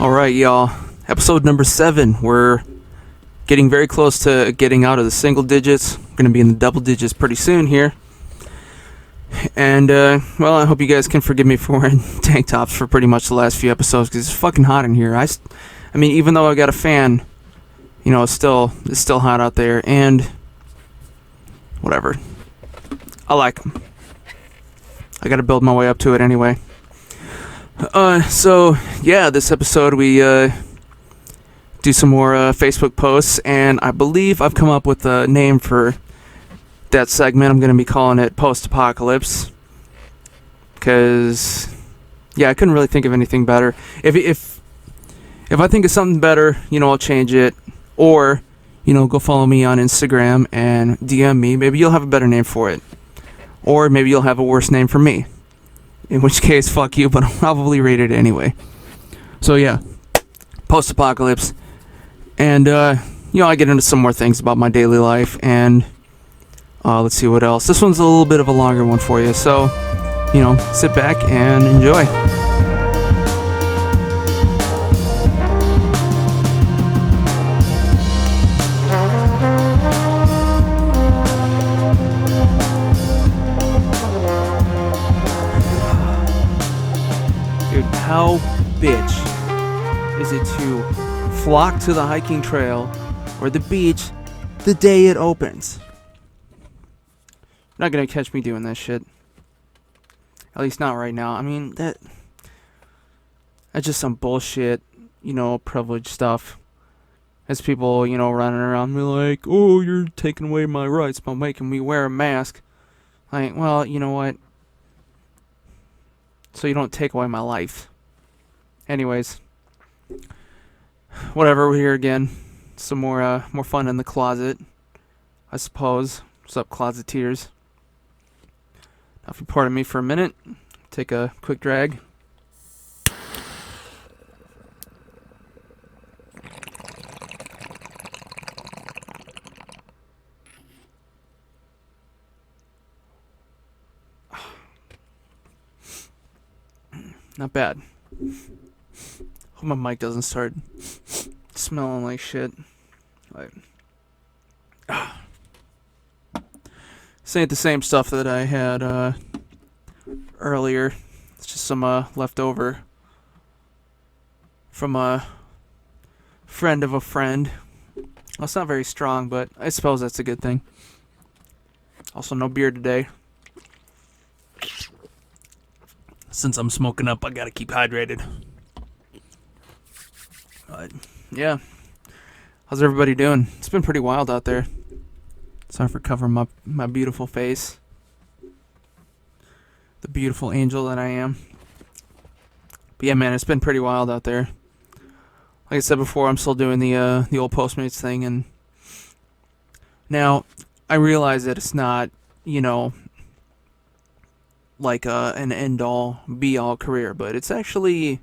Alright, y'all. Episode number 7. We're getting very close to getting out of the single digits. We're going to be in the double digits pretty soon here. And, well, I hope you guys can forgive me for wearing tank tops for pretty much the last few episodes, because it's fucking hot in here. I mean, even though I got a fan, you know, it's still hot out there, and whatever. I like them. I gotta build my way up to it anyway. So, yeah, this episode we do some more Facebook posts, and I believe I've come up with a name for that segment. I'm going to be calling it Post-Apocalypse, because, yeah, I couldn't really think of anything better. If I think of something better, you know, I'll change it, or, you know, go follow me on Instagram and DM me. Maybe you'll have a better name for it, or maybe you'll have a worse name for me. In which case, fuck you, but I'll probably read it anyway. So, yeah, Post-Apocalypse. And, you know, I get into some more things about my daily life, and let's see what else. This one's a little bit of a longer one for you, so, you know, sit back and enjoy. How bitch is it to flock to the hiking trail or the beach the day it opens? You're not gonna catch me doing that shit. At least not right now. I mean, that's just some bullshit, you know, privilege stuff. As people, you know, running around me like, oh, you're taking away my rights by making me wear a mask. Like, well, you know what? So you don't take away my life. Anyways, whatever, we're here again. Some more fun in the closet, I suppose. What's up, closeteers? Now, if you pardon me for a minute, take a quick drag. Not bad. Hope my mic doesn't start smelling like shit. Like, this ain't the same stuff that I had earlier. It's just some leftover from a friend of a friend. Well, it's not very strong, but I suppose that's a good thing. Also, no beer today. Since I'm smoking up, I gotta keep hydrated. Yeah. How's everybody doing? It's been pretty wild out there. Sorry for covering my beautiful face. The beautiful angel that I am. But yeah, man, it's been pretty wild out there. Like I said before, I'm still doing the old Postmates thing, and now I realize that it's not, you know, like an end-all, be-all career, but it's actually,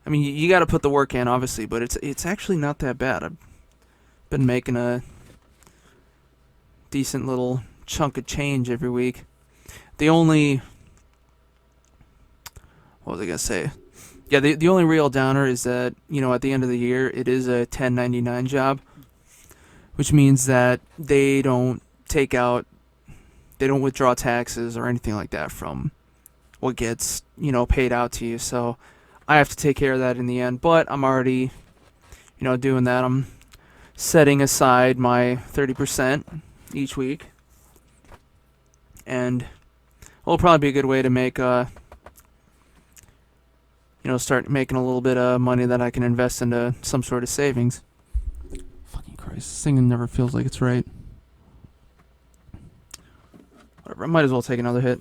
I mean, you got to put the work in, obviously, but it's actually not that bad. I've been making a decent little chunk of change every week. The only, what was I gonna say? Yeah, the only real downer is that, you know, at the end of the year, it is a 1099 job, which means that they don't withdraw taxes or anything like that from what gets, you know, paid out to you. So I have to take care of that in the end, but I'm already, you know, doing that. I'm setting aside my 30% each week, and it'll probably be a good way to make, you know, start making a little bit of money that I can invest into some sort of savings. Fucking Christ, this thing never feels like it's right. Whatever, I might as well take another hit.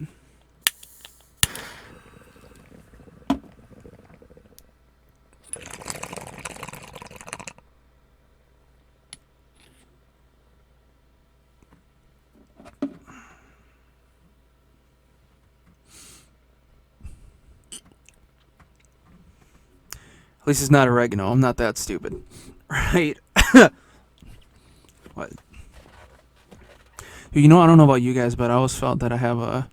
At least it's not oregano. I'm not that stupid. Right? What? You know, I don't know about you guys, but I always felt that I have a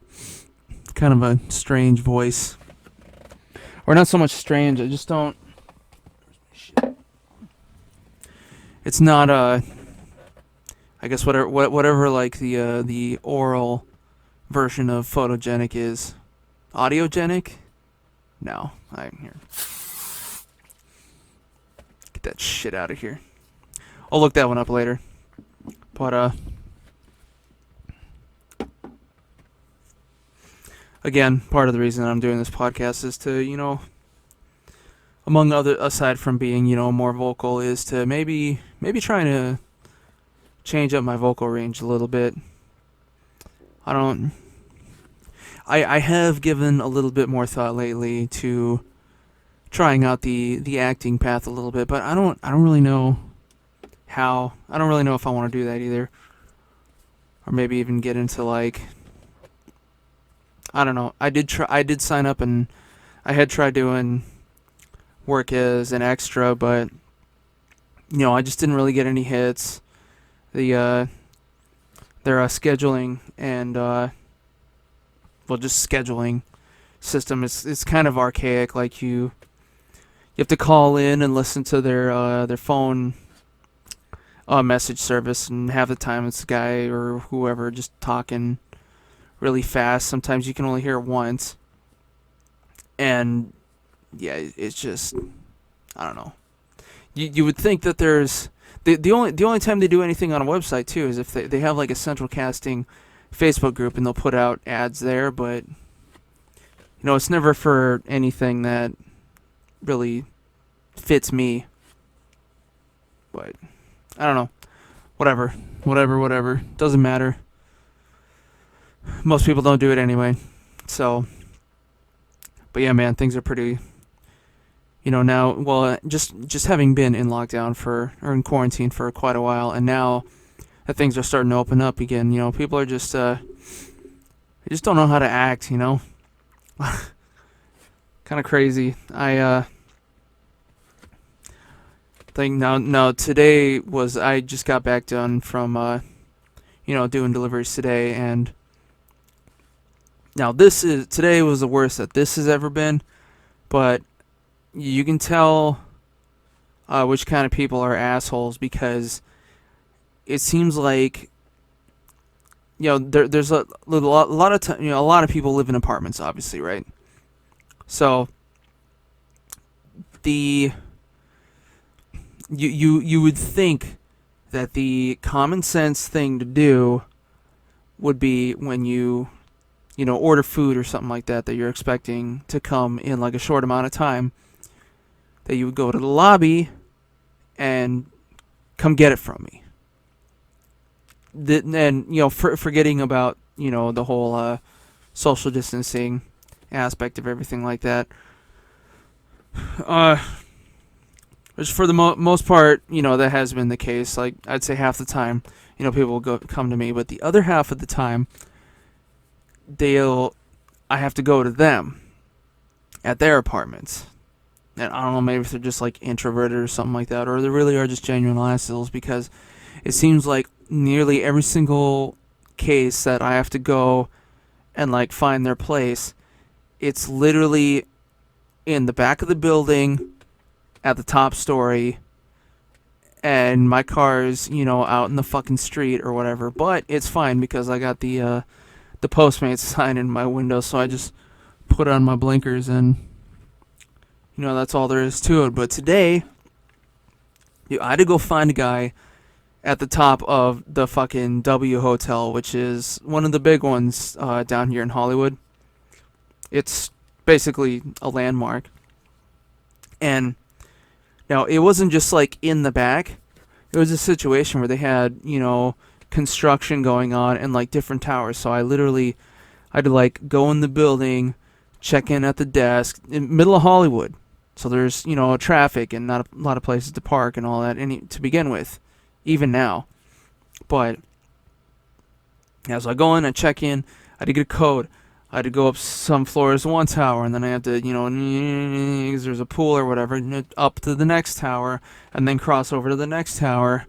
kind of a strange voice. Or not so much strange, I just don't it's not I guess whatever like the oral version of photogenic is. Audiogenic? No, I'm here. Get that shit out of here. I'll look that one up later. But again, part of the reason I'm doing this podcast is to, among other, aside from being, more vocal, is to maybe trying to change up my vocal range a little bit. I have given a little bit more thought lately to trying out the acting path a little bit, but I don't really know how. I don't really know if I want to do that either. Or maybe even get into like, I don't know. I did sign up and I had tried doing work as an extra, but I just didn't really get any hits. Their scheduling and just scheduling system is kind of archaic. Like you have to call in and listen to their phone message service, and half the time it's a guy or whoever just talking really fast. Sometimes you can only hear it once, and yeah, it's just, I don't know. You would think that there's the only time they do anything on a website too is if they have like a central casting Facebook group and they'll put out ads there, but it's never for anything that really fits me. But I don't know. Whatever. Doesn't matter. Most people don't do it anyway. So, but yeah, man, things are pretty, now, well, just having been in lockdown or in quarantine for quite a while, and now that things are starting to open up again, people are just, they just don't know how to act, kind of crazy. I think now today I just got back done from, doing deliveries today, and now today was the worst that this has ever been, but you can tell which kind of people are assholes, because it seems like there's a lot of time, a lot of people live in apartments, obviously, right? So you would think that the common sense thing to do would be when you order food or something like that you're expecting to come in like a short amount of time, that you would go to the lobby and come get it from me. And forgetting about the whole social distancing aspect of everything like that. Which for the most part, that has been the case. Like, I'd say half the time, people will come to me, but the other half of the time, I have to go to them at their apartments. And I don't know, maybe if they're just like introverted or something like that, or they really are just genuine assholes, because it seems like nearly every single case that I have to go and like find their place, it's literally in the back of the building at the top story, and my car's out in the fucking street or whatever. But it's fine because I got the Postmates sign in my window, so I just put on my blinkers and that's all there is to it. But today, I had to go find a guy at the top of the fucking W Hotel, which is one of the big ones down here in Hollywood. It's basically a landmark. And now, it wasn't just like in the back. It was a situation where they had, construction going on and like different towers. So I had to like go in the building, check in at the desk in middle of Hollywood. So there's, traffic and not a lot of places to park and all that to begin with, even now. But as I go in and check in, I had to get a code. I had to go up some floors, one tower, and then I had to, there's a pool or whatever, up to the next tower, and then cross over to the next tower,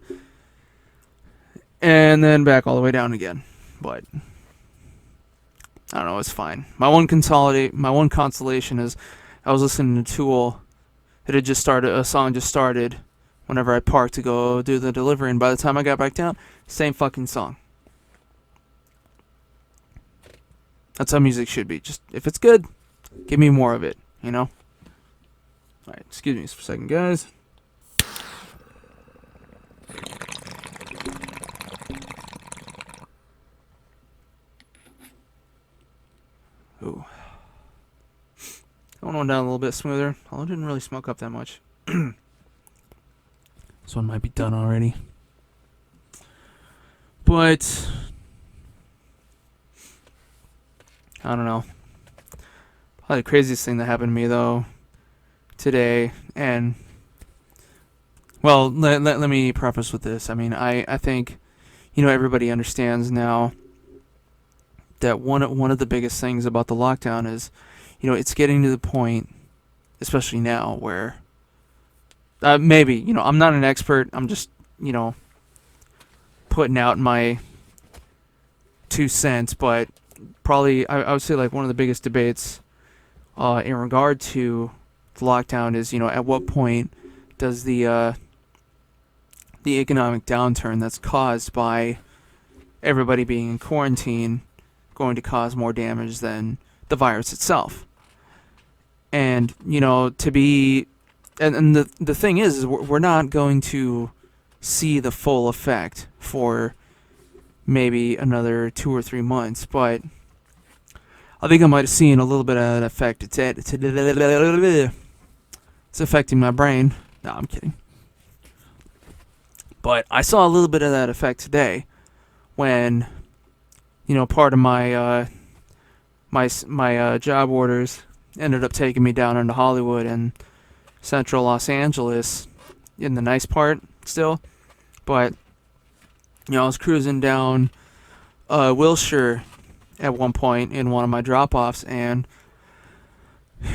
and then back all the way down again. But I don't know, it's fine. My one consolation is I was listening to Tool. It had just started, a song just started whenever I parked to go do the delivery, and by the time I got back down, same fucking song. That's how music should be. Just, if it's good, give me more of it, you know? Alright, excuse me for a second, guys. Ooh. That one went down a little bit smoother. Although it didn't really smoke up that much. This one might be done already. But I don't know. Probably the craziest thing that happened to me though today, and well, let me preface with this. I mean, I think, you know, everybody understands now that one of the biggest things about the lockdown is, you know, it's getting to the point, especially now, where maybe, you know, I'm not an expert. I'm just, you know, putting out my 2 cents, but probably I would say like one of the biggest debates in regard to the lockdown is, you know, at what point does the economic downturn that's caused by everybody being in quarantine going to cause more damage than the virus itself. And, you know, to be, and the thing is we're not going to see the full effect for maybe another 2 or 3 months, but I think I might have seen a little bit of that effect. It's affecting my brain. No, I'm kidding. But I saw a little bit of that effect today when, you know, part of my my job orders ended up taking me down into Hollywood and central Los Angeles, in the nice part still. But, you know, I was cruising down Wilshire at one point in one of my drop-offs, and,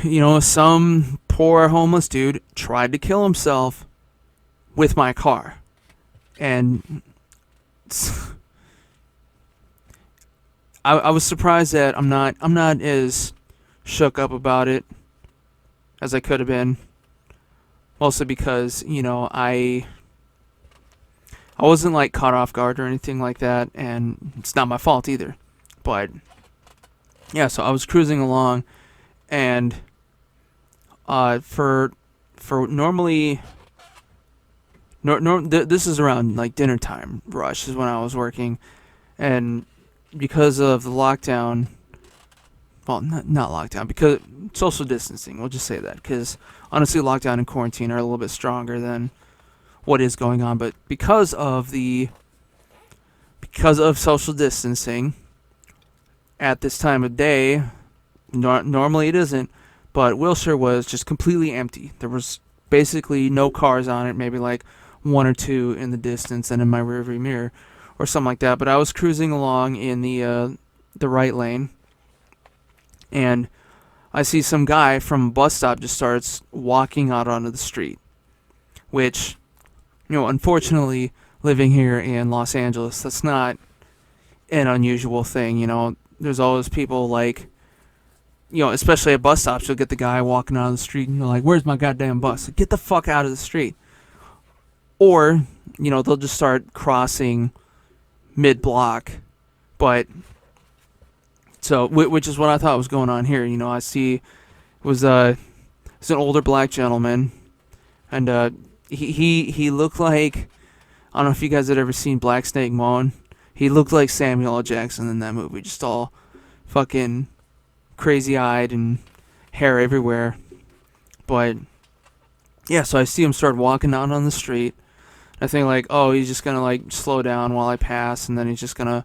you know, some poor homeless dude tried to kill himself with my car. And I was surprised that I'm not as shook up about it as I could have been. Also because, you know, I wasn't like caught off guard or anything like that, and it's not my fault either. But yeah, so I was cruising along, and for normally this is around like dinner time rush is when I was working, and because of the lockdown, well, not lockdown, because social distancing, we'll just say that, because honestly lockdown and quarantine are a little bit stronger than what is going on, but because of social distancing at this time of day, normally it isn't, but Wilshire was just completely empty. There was basically no cars on it, maybe like 1 or 2 in the distance and in my rearview mirror or something like that. But I was cruising along in the right lane, and I see some guy from a bus stop just starts walking out onto the street, which, you know, unfortunately, living here in Los Angeles, that's not an unusual thing. You know, there's always people like, you know, especially at bus stops, you'll get the guy walking out of the street and you're like, where's my goddamn bus? Get the fuck out of the street. Or, you know, they'll just start crossing mid-block. But, so, which is what I thought was going on here. You know, I see, it was an older black gentleman, and he looked like, I don't know if you guys had ever seen Black Snake Moan. He looked like Samuel L. Jackson in that movie, just all fucking crazy-eyed and hair everywhere. But yeah, so I see him start walking out on the street. I think like, oh, he's just gonna like slow down while I pass, and then he's just gonna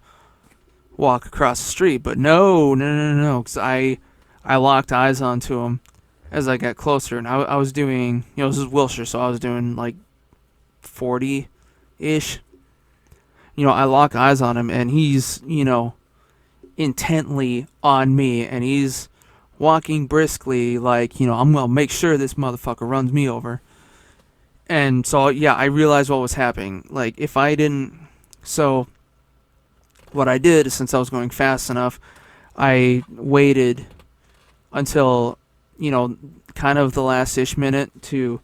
walk across the street. But no, because I locked eyes onto him as I got closer, and I was doing, you know, this is Wilshire, so I was doing like 40-ish. You know, I lock eyes on him, and he's, you know, intently on me, and he's walking briskly like, you know, I'm gonna make sure this motherfucker runs me over. And so, yeah, I realized what was happening. Like, if I didn't, so what I did is, since I was going fast enough, I waited until, you know, kind of the last-ish minute to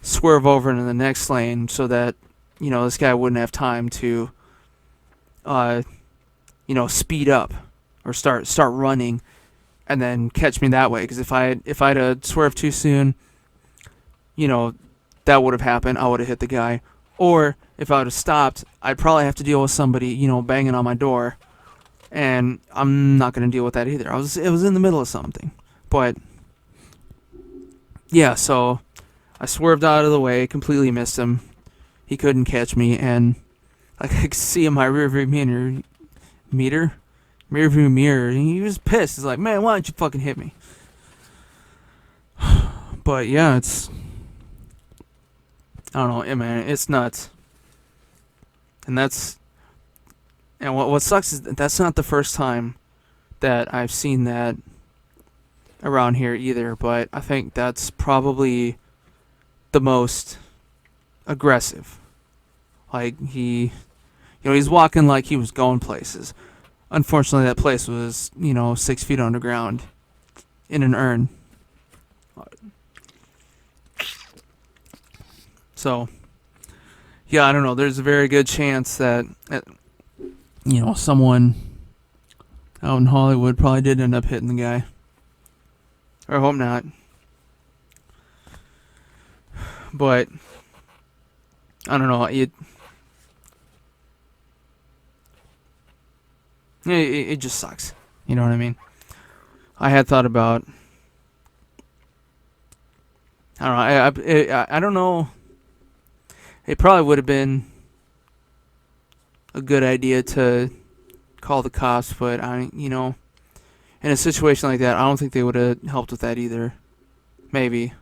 swerve over into the next lane so that, this guy wouldn't have time to, speed up or start running and then catch me that way. Because if I'd have swerved too soon, that would have happened. I would have hit the guy. Or if I would have stopped, I'd probably have to deal with somebody, banging on my door. And I'm not going to deal with that either. It was in the middle of something. But, yeah, so I swerved out of the way, completely missed him. He couldn't catch me, and I could see in my rearview mirror, and he was pissed. He's like, man, why don't you fucking hit me? But, yeah, I don't know, man, it's nuts. And what sucks is that's not the first time that I've seen that around here either, but I think that's probably the most aggressive. Like, he's walking like he was going places. Unfortunately, that place was, 6 feet underground in an urn. So, yeah, I don't know. There's a very good chance that, someone out in Hollywood probably did end up hitting the guy. Or I hope not. But, I don't know. It just sucks. You know what I mean? I had thought about, I don't know. I don't know. It probably would have been a good idea to call the cops, but in a situation like that, I don't think they would have helped with that either. Maybe.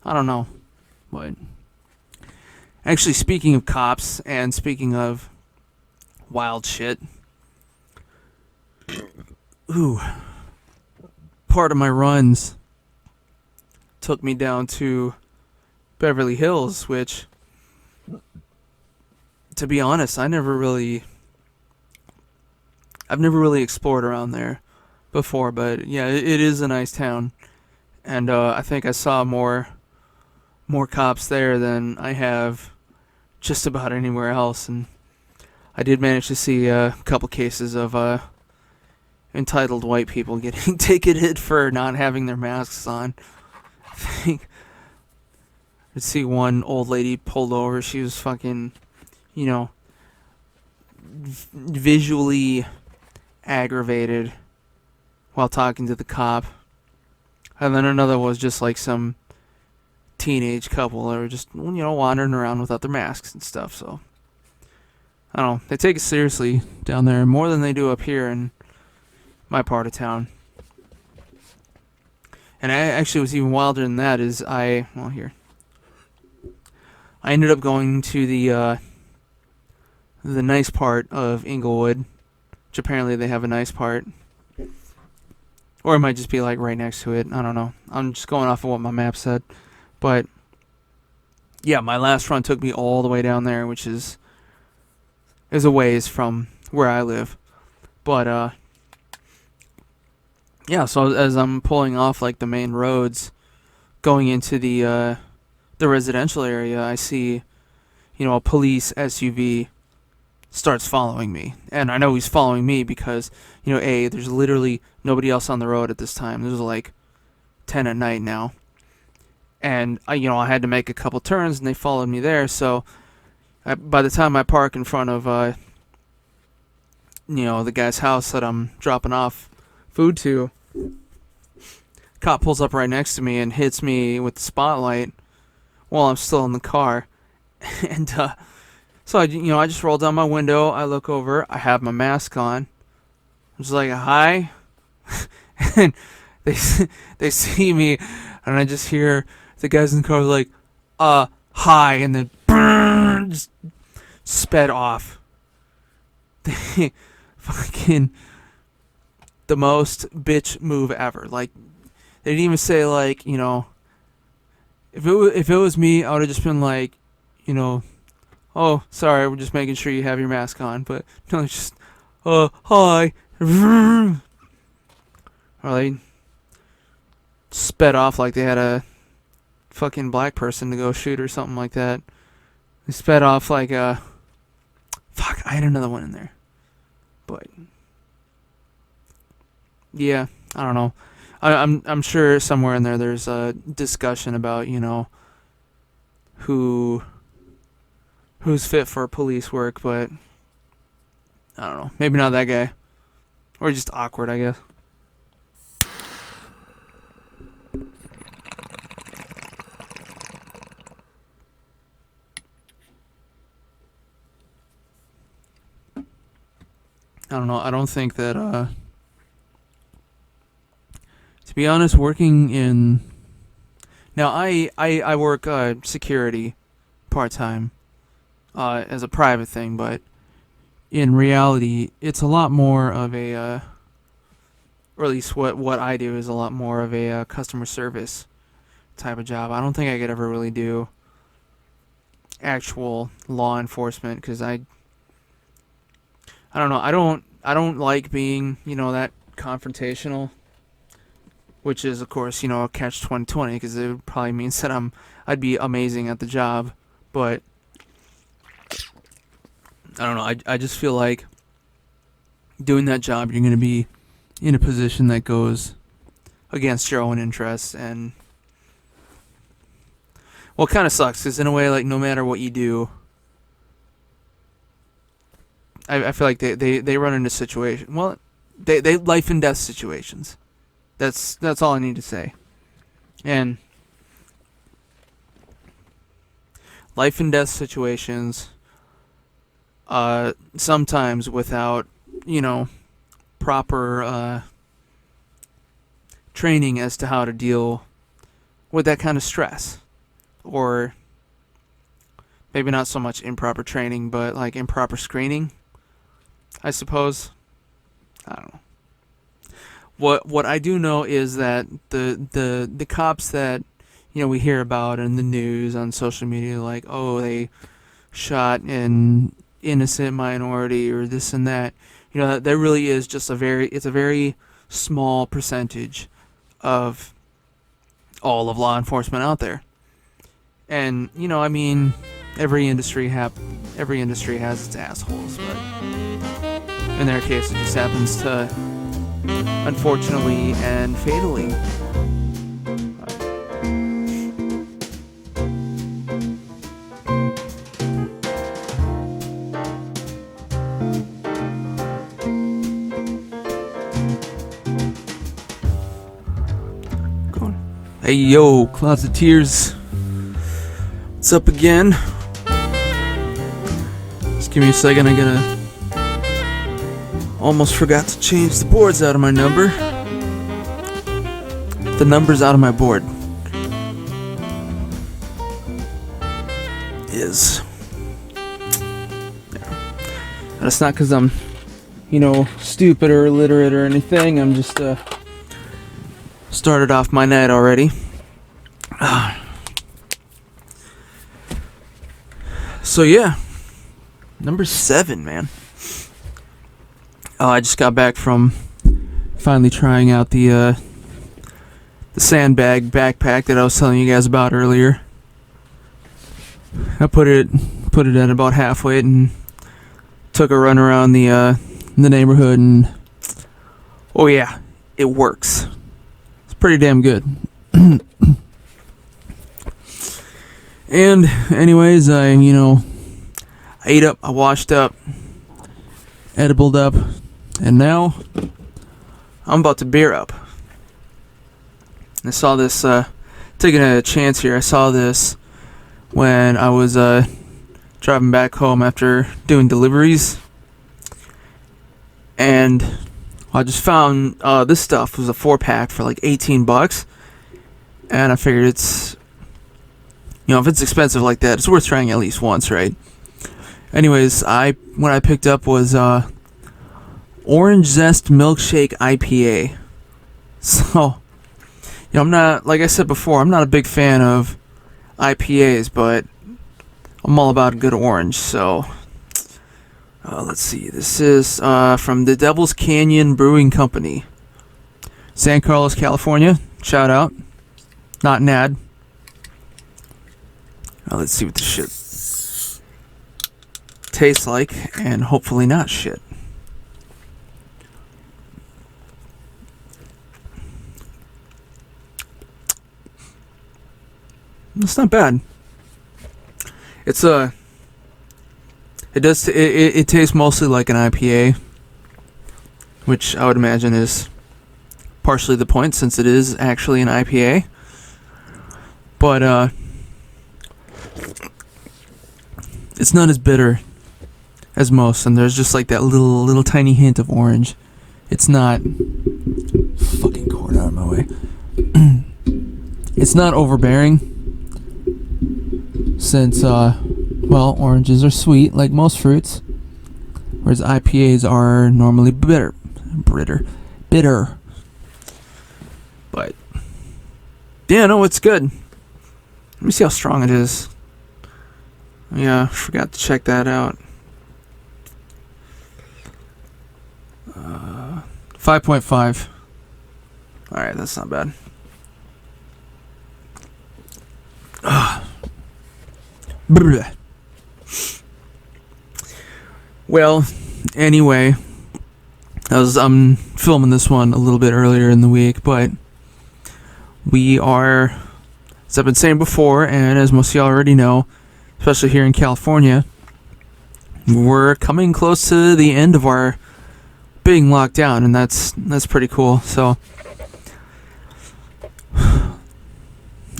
I don't know. But actually, speaking of cops and speaking of wild shit, part of my runs took me down to Beverly Hills, which, to be honest, I've never really explored around there before, but yeah, it is a nice town, and I think I saw more cops there than I have just about anywhere else, and I did manage to see a couple cases of entitled white people getting ticketed for not having their masks on. I think I'd see one old lady pulled over. She was fucking, visually aggravated while talking to the cop. And then another was just like some teenage couple that were just, wandering around without their masks and stuff. So, I don't know. They take it seriously down there more than they do up here in my part of town. And I actually was even wilder than that. I ended up going to the nice part of Inglewood, which apparently they have a nice part. Or it might just be like right next to it. I don't know. I'm just going off of what my map said. But yeah, my last run took me all the way down there, which is a ways from where I live. But yeah, so as I'm pulling off like the main roads going into the residential area, I see, a police SUV starts following me. And I know he's following me because, there's literally nobody else on the road at this time. There's like 10 at night now. And, I had to make a couple turns and they followed me there. So by the time I park in front of, the guy's house that I'm dropping off food to, cop pulls up right next to me and hits me with the spotlight while I'm still in the car. And, so I just roll down my window, I look over, I have my mask on. I'm just like, hi. And they see me, and I just hear the guys in the car like, hi, and then just sped off. They fucking the most bitch move ever. Like, they didn't even say like, if it was me, I would have just been like, oh, sorry, we're just making sure you have your mask on. But no, it's just, hi. Or they sped off like they had a fucking black person to go shoot or something like that. They sped off like a... Fuck, I had another one in there. But... Yeah, I don't know. I'm sure somewhere in there there's a discussion about, you know, who's fit for police work, but I don't know. Maybe not that guy. Or just awkward, I guess. I don't know. I don't think that, to be honest, working in... Now, I work security part-time as a private thing, but in reality, it's a lot more of a... or at least what I do is a lot more of a customer service type of job. I don't think I could ever really do actual law enforcement, because I don't know. I don't like being, you know, that confrontational, which is, of course, you know, a catch-20, because it would probably means that I'd be amazing at the job, but I don't know. I just feel like doing that job, you're going to be in a position that goes against your own interests, and well, it kind of sucks, because in a way, like, no matter what you do, I feel like they run into situation. Well, they life and death situations. That's all I need to say. And life and death situations, sometimes without, you know, proper training as to how to deal with that kind of stress, or maybe not so much improper training, but like improper screening, I suppose. I don't know. What I do know is that the cops that, you know, we hear about in the news, on social media, like, oh, they shot an innocent minority or this and that, you know, that really is just a very small percentage of all of law enforcement out there. And, you know, I mean, every industry has its assholes, but in their case, it just happens to, unfortunately and fatally, hey yo, Closeteers, what's up again? Just give me a second, almost forgot to change the boards out of my number. The number's out of my board is there. And it's not because I'm, you know, stupid or illiterate or anything. I'm just started off my night already. So yeah, number 7, man. I just got back from finally trying out the sandbag backpack that I was telling you guys about earlier. I put it at about halfway and took a run around the neighborhood, and oh yeah, it works. It's pretty damn good. And anyways, I ate up, I washed up, edibled up, and now I'm about to beer up. I saw this, taking a chance here, I saw this when I was driving back home after doing deliveries, and I just found this stuff was a 4-pack for like $18, and I figured it's, if it's expensive like that, it's worth trying at least once, right? Anyways, what I picked up was Orange Zest Milkshake IPA. So, I'm not, like I said before, I'm not a big fan of IPAs, but I'm all about a good orange. So, let's see. This is from the Devil's Canyon Brewing Company, San Carlos, California. Shout out. Not an ad. Now let's see what this shit tastes like, and hopefully not shit. It's not bad. It's it tastes mostly like an IPA, which I would imagine is partially the point, since it is actually an IPA. But it's not as bitter as most, and there's just like that little tiny hint of orange. It's not fucking cord out of my way. It's not overbearing, since well, oranges are sweet like most fruits, whereas IPAs are normally bitter. But yeah, no, it's good. Let me see how strong it is. Yeah, forgot to check that out. 5.5. Alright, that's not bad. Well, anyway, I'm filming this one a little bit earlier in the week, but we are, as I've been saying before, and as most of y'all already know, especially here in California, we're coming close to the end of our being locked down, and that's pretty cool. So,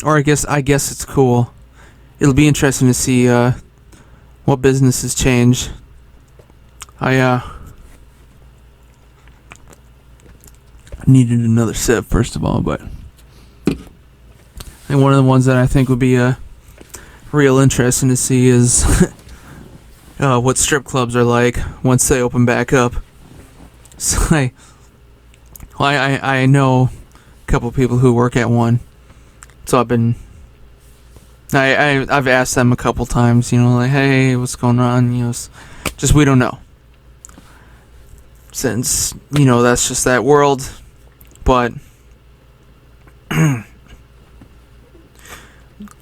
or I guess it's cool. It'll be interesting to see what businesses change. I needed another sip first of all, but and one of the ones that I think would be real interesting to see is what strip clubs are like once they open back up. So I know a couple people who work at one, so I've asked them a couple times, like, hey, what's going on? Just we don't know, since that's just that world. But but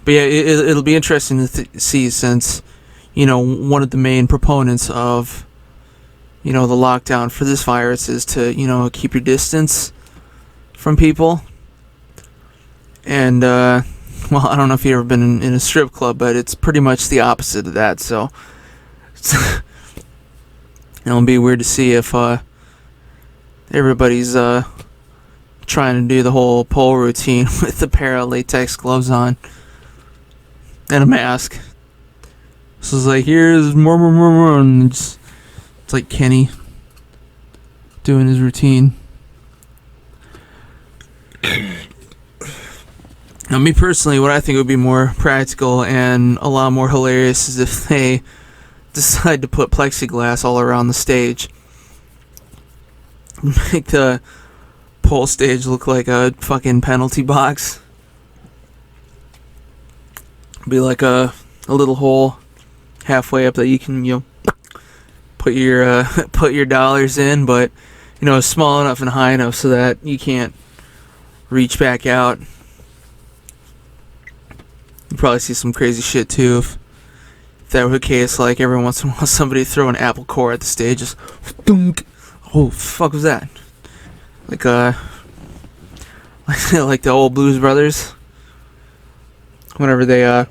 yeah, it'll be interesting to see, since one of the main proponents of the lockdown for this virus is to keep your distance from people. And well, I don't know if you've ever been in a strip club, but it's pretty much the opposite of that. So it'll be weird to see if everybody's trying to do the whole pole routine with a pair of latex gloves on and a mask. So it's like, here's more, and it's like Kenny doing his routine. Now, me personally, what I think would be more practical and a lot more hilarious is if they decide to put plexiglass all around the stage. Make the pole stage look like a fucking penalty box. Be like a little hole halfway up that you can put your dollars in, but small enough and high enough so that you can't reach back out. You'd probably see some crazy shit too if that were the case. Like, every once in a while somebody throw an apple core at the stage, just dunk. Oh, fuck was that? Like like the old Blues Brothers, whenever they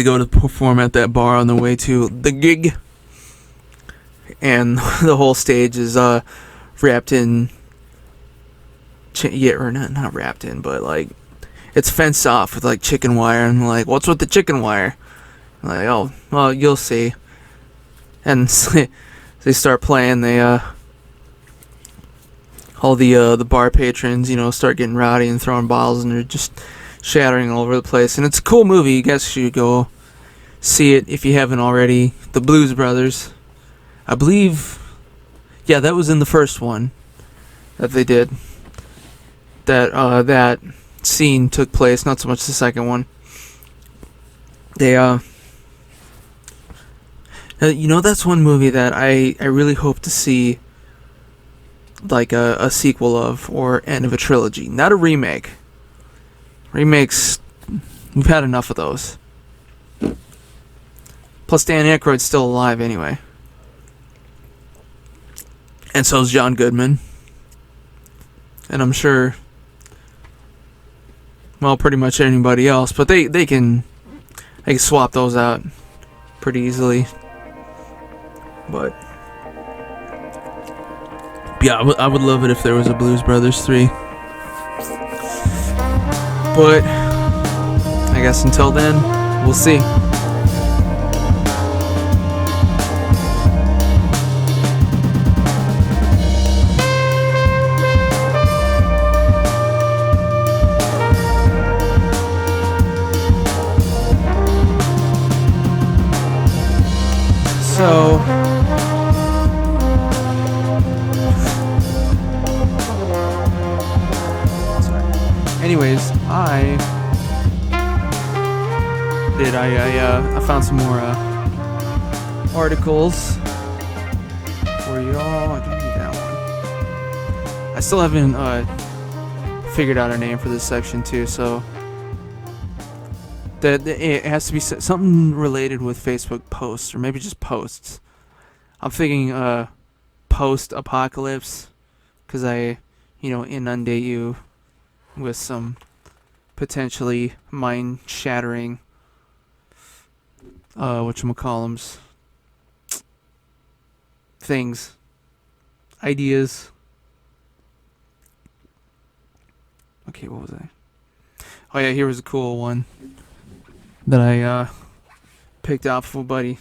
go to perform at that bar on the way to the gig, and the whole stage is wrapped in or not wrapped in, but like it's fenced off with like chicken wire, and like, what's with the chicken wire? Like, oh, well, you'll see. And they start playing. They all the bar patrons, start getting rowdy and throwing bottles, and they're just shattering all over the place. And it's a cool movie. You guys should go see it if you haven't already. The Blues Brothers, I believe. Yeah, that was in the first one that they did. That scene took place, not so much the second one. They that's one movie that I really hope to see, like a sequel of, or end of a trilogy, not a remake. Remakes We've had enough of those. Plus, Dan Aykroyd's still alive anyway. And so is John Goodman. And I'm sure, well, pretty much anybody else. But they can swap those out pretty easily. But yeah, I would love it if there was a Blues Brothers 3. But I guess until then, we'll see. So anyways, I found some more articles for you all. I don't need that one. I still haven't figured out a name for this section too, so that it has to be something related with Facebook posts, or maybe just posts. I'm thinking post-apocalypse, because I inundate you with some potentially mind-shattering whatchamacallums, things, ideas. Okay, what was I? Oh yeah, here was a cool one that I picked out for a buddy.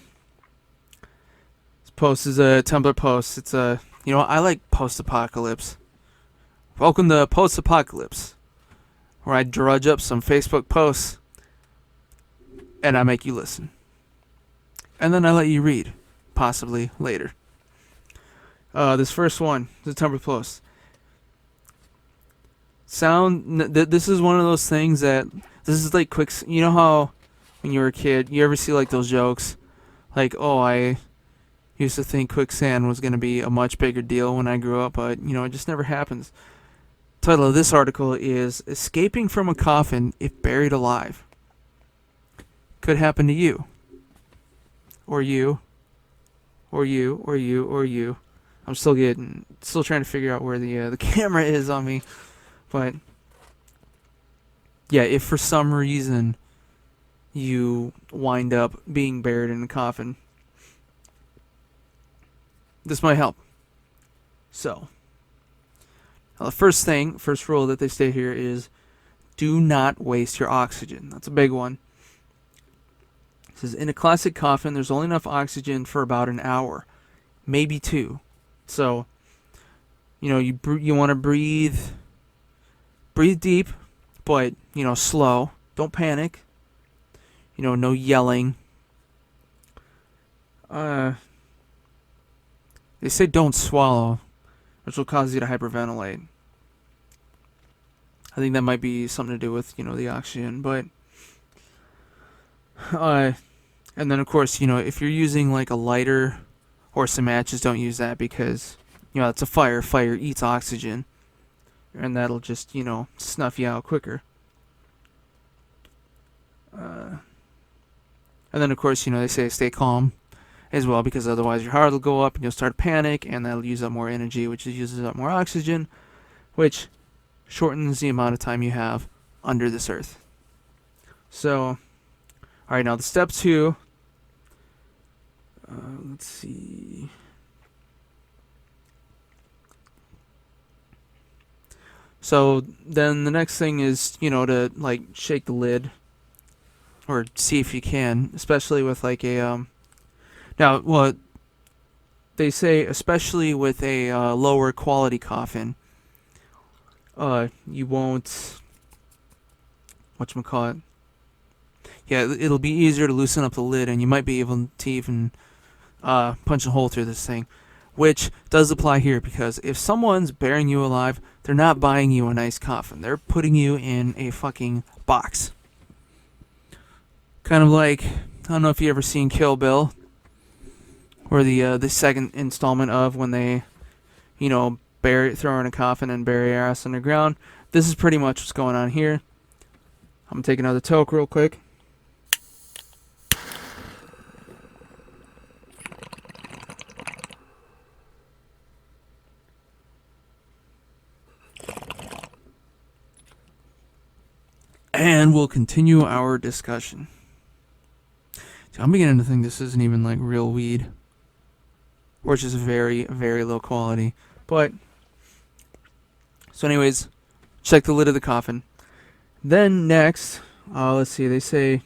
This post is a Tumblr post. It's I like post-apocalypse. Welcome to post-apocalypse, where I drudge up some Facebook posts and I make you listen. And then I let you read, possibly later. This first one, the Tumblr post. This is one of those things that, this is like quick, you know how when you were a kid, you ever see like those jokes? Like, oh, I used to think quicksand was going to be a much bigger deal when I grew up, but, it just never happens. Title of this article is Escaping from a Coffin If Buried Alive. Could happen to you. Or you. Or you. Or you. Or you. I'm still trying to figure out where the camera is on me. But yeah, if for some reason you wind up being buried in a coffin, this might help. So, now the first rule that they state here is do not waste your oxygen. That's a big one. It says, in a classic coffin, there's only enough oxygen for about an hour, maybe 2. So, you want to breathe deep, but, slow. Don't panic. No yelling. They say don't swallow, which will cause you to hyperventilate. I think that might be something to do with, the oxygen, but and then of course, if you're using like a lighter or some matches, don't use that because, it's a fire. Fire eats oxygen, and that'll just, snuff you out quicker. And then of course, they say stay calm as well, because otherwise your heart will go up and you'll start to panic, and that'll use up more energy, which uses up more oxygen, which shortens the amount of time you have under this earth. So, alright, now the step 2, let's see. So then the next thing is, to like shake the lid, or see if you can, especially with like a they say especially with a lower quality coffin, you won't, whatchamacallit, yeah, it'll be easier to loosen up the lid, and you might be able to even punch a hole through this thing, which does apply here, because if someone's burying you alive, they're not buying you a nice coffin. They're putting you in a fucking box. Kind of like, I don't know if you ever seen Kill Bill, or the second installment of when they, throw in a coffin and bury your ass underground. This is pretty much what's going on here. I'm gonna take another toke real quick. And we'll continue our discussion. So I'm beginning to think this isn't even like real weed, or it's just very, very low quality. But so, anyways, check the lid of the coffin. Then next, let's see. They say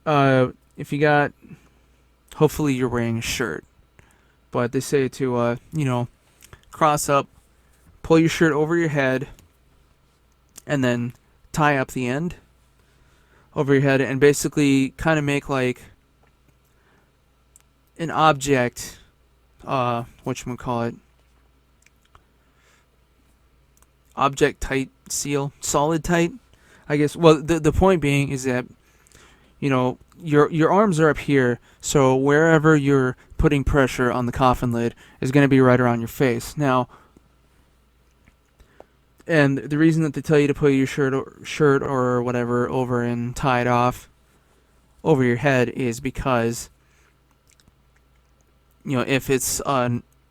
if you got, hopefully you're wearing a shirt, but they say to cross up, pull your shirt over your head, and then tie up the end over your head, and basically kind of make like an object, whatchamacallit, object tight seal, solid tight, I guess. Well, the point being is that, your arms are up here, so wherever you're putting pressure on the coffin lid is going to be right around your face. Now, and the reason that they tell you to put your shirt or whatever over and tie it off over your head is because, if it's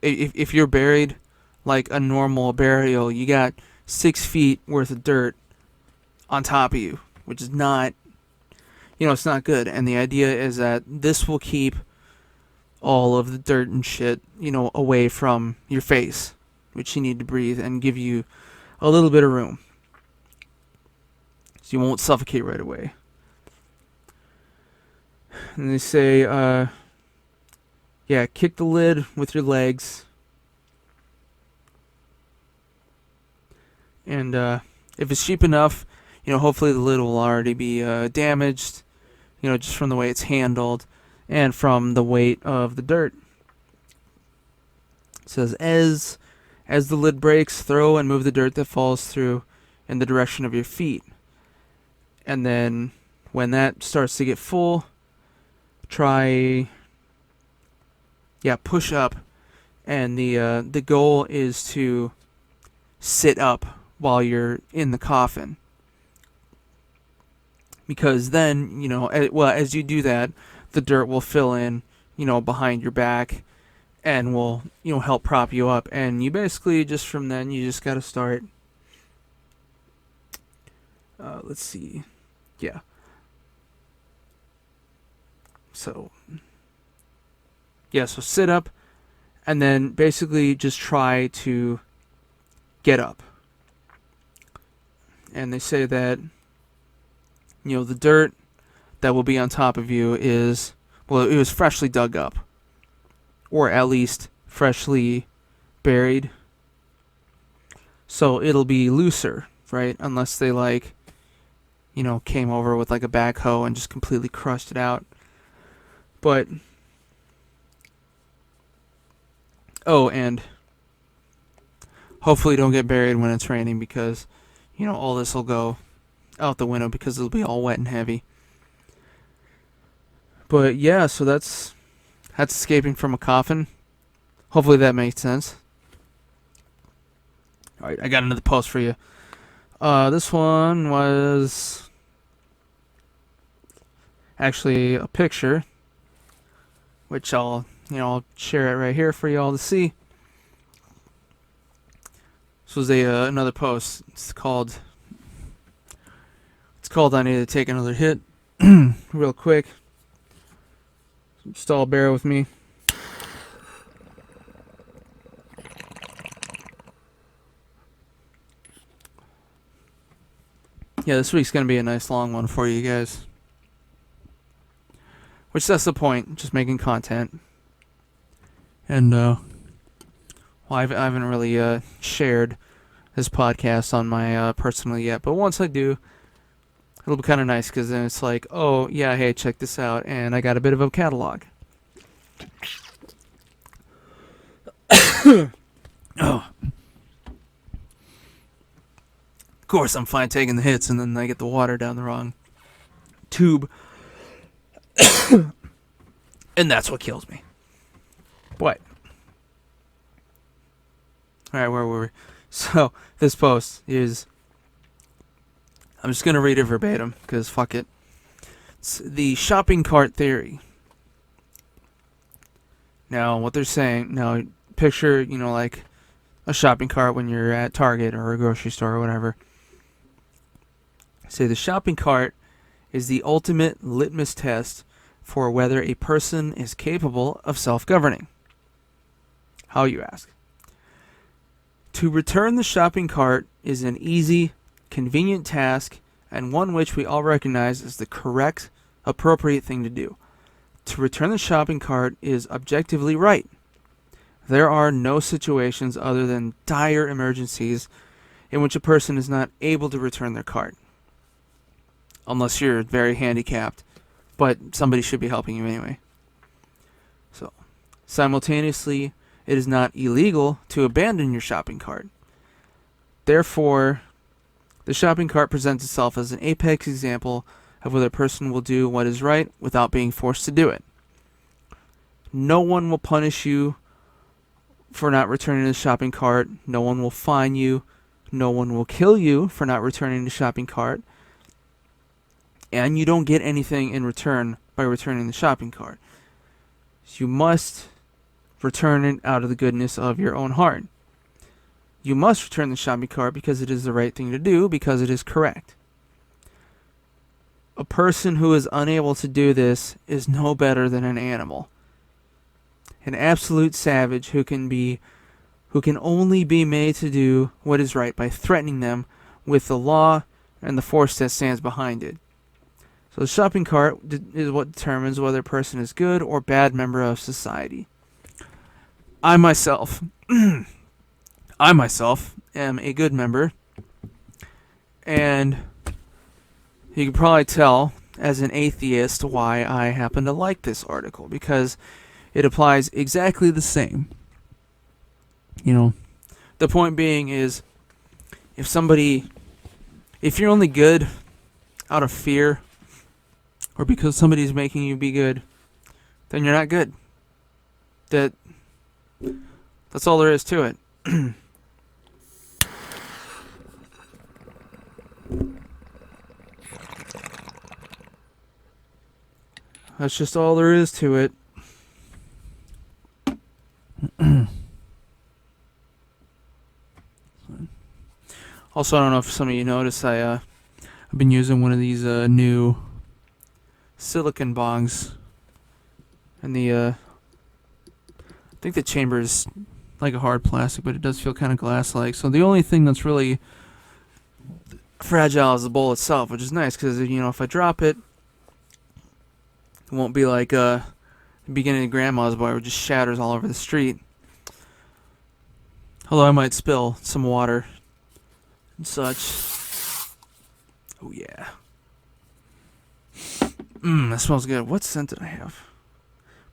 if you're buried like a normal burial, you got 6 feet worth of dirt on top of you, which is not, it's not good. And the idea is that this will keep all of the dirt and shit, away from your face, which you need to breathe, and give you a little bit of room, so you won't suffocate right away. And they say, kick the lid with your legs, and if it's cheap enough, hopefully the lid will already be damaged, just from the way it's handled and from the weight of the dirt. It says, as the lid breaks, throw and move the dirt that falls through in the direction of your feet. And then when that starts to get full, push up. And the goal is to sit up while you're in the coffin. Because then, as you do that, the dirt will fill in, behind your back, and will, help prop you up. And you basically, just from then, you just got to start. Let's see. Yeah. So sit up, and then basically just try to get up. And they say that, the dirt that will be on top of you it was freshly dug up, or at least freshly buried. So it'll be looser, right? Unless they came over with like a backhoe and just completely crushed it out. But and hopefully don't get buried when it's raining, because all this will go out the window because it'll be all wet and heavy. But yeah, so that's escaping from a coffin. Hopefully that makes sense. Alright, I got another post for you. This one was actually a picture, which I'll share it right here for you all to see. This was another post. It's called I Need to Take Another Hit. Real quick. Just all bear with me. Yeah, this week's going to be a nice long one for you guys. Which, that's the point, just making content. And, I haven't really shared this podcast on my personal yet, but once I do, it'll be kind of nice, because then it's like, oh, yeah, hey, check this out, and I got a bit of a catalog. Oh. Of course, I'm fine taking the hits, and then I get the water down the wrong tube. And that's what kills me. But, alright, where were we? So, this post is I'm just going to read it verbatim because fuck it. It's the shopping cart theory. Now, what they're saying, now picture, like a shopping cart when you're at Target or a grocery store or whatever. Say the shopping cart is the ultimate litmus test for whether a person is capable of self-governing. How, you ask? To return the shopping cart is an easy, convenient task, and one which we all recognize as the correct, appropriate thing to do. To return the shopping cart is objectively right. There are no situations other than dire emergencies in which a person is not able to return their cart. Unless you're very handicapped, but somebody should be helping you anyway. So, simultaneously, it is not illegal to abandon your shopping cart. Therefore, the shopping cart presents itself as an apex example of whether a person will do what is right without being forced to do it. No one will punish you for not returning the shopping cart. No one will fine you. No one will kill you for not returning the shopping cart. And you don't get anything in return by returning the shopping cart. You must return it out of the goodness of your own heart. You must return the shopping cart because it is the right thing to do, because it is correct. A person who is unable to do this is no better than an animal. An absolute savage who can only be made to do what is right by threatening them with the law and the force that stands behind it. So the shopping cart is what determines whether a person is good or bad member of society. I myself am a good member, and you can probably tell as an atheist why I happen to like this article, because it applies exactly the same. The point being is, if you're only good out of fear or because somebody's making you be good, then you're not good. That's all there is to it. That's just all there is to it. Also, I don't know if some of you noticed, I've been using one of these new silicon bongs, and I think the chamber is like a hard plastic, but it does feel kind of glass-like. So the only thing that's really fragile is the bowl itself, which is nice because if I drop it, it won't be like the beginning of Grandma's Boy where it just shatters all over the street. Although I might spill some water and such. Oh yeah. That smells good. What scent did I have?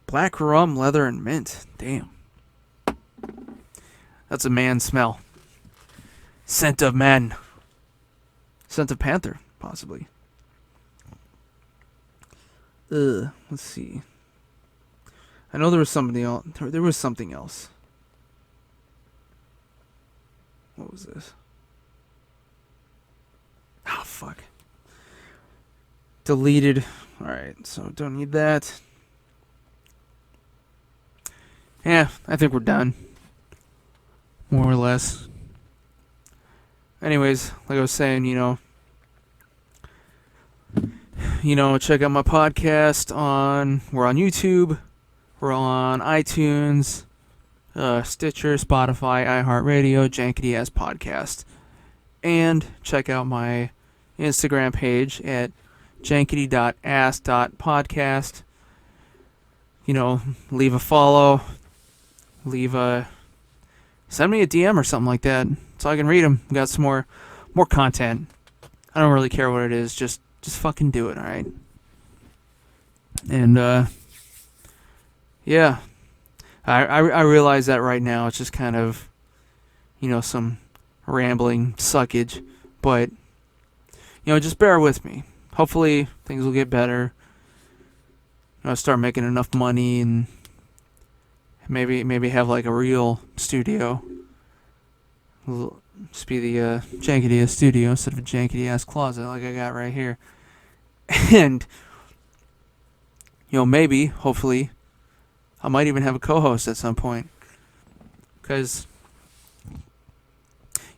Black rum, leather, and mint. Damn. That's a man smell. Scent of men. Scent of panther, possibly. Let's see. I know there was somebody else. There was something else. What was this? Oh, fuck. Deleted. Alright, so don't need that. Yeah, I think we're done. More or less. Anyways, like I was saying, check out my podcast we're on YouTube, we're on iTunes, Stitcher, Spotify, iHeartRadio, Jankity as podcast. And check out my Instagram page at jankity.ass.podcast. Leave a follow, send me a DM or something like that so I can read them. We got some more content. I don't really care what it is, just fucking do it, alright? And yeah. I realize that right now it's just kind of some rambling suckage, but just bear with me. Hopefully things will get better. I'll start making enough money and maybe have like a real studio. Just be the jankity ass studio instead of a jankity ass closet like I got right here. And maybe, hopefully, I might even have a co-host at some point. Because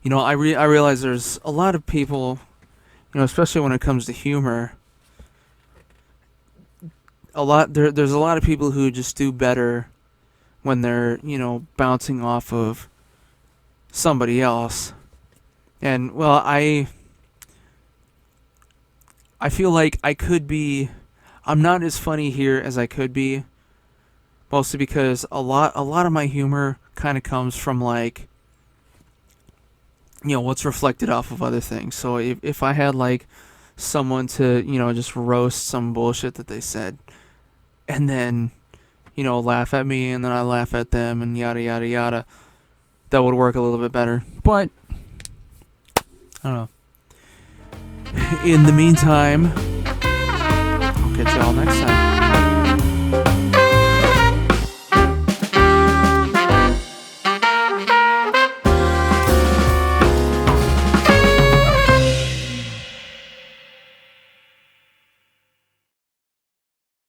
I realize there's a lot of people, especially when it comes to humor. There's a lot of people who just do better when they're bouncing off of somebody else. And well, I feel like I'm not as funny here as I could be, mostly because a lot of my humor kind of comes from like what's reflected off of other things. So if I had like someone to just roast some bullshit that they said, and then laugh at me, and then I laugh at them, and yada yada yada, that would work a little bit better. But I don't know. In the meantime, I'll catch y'all next time.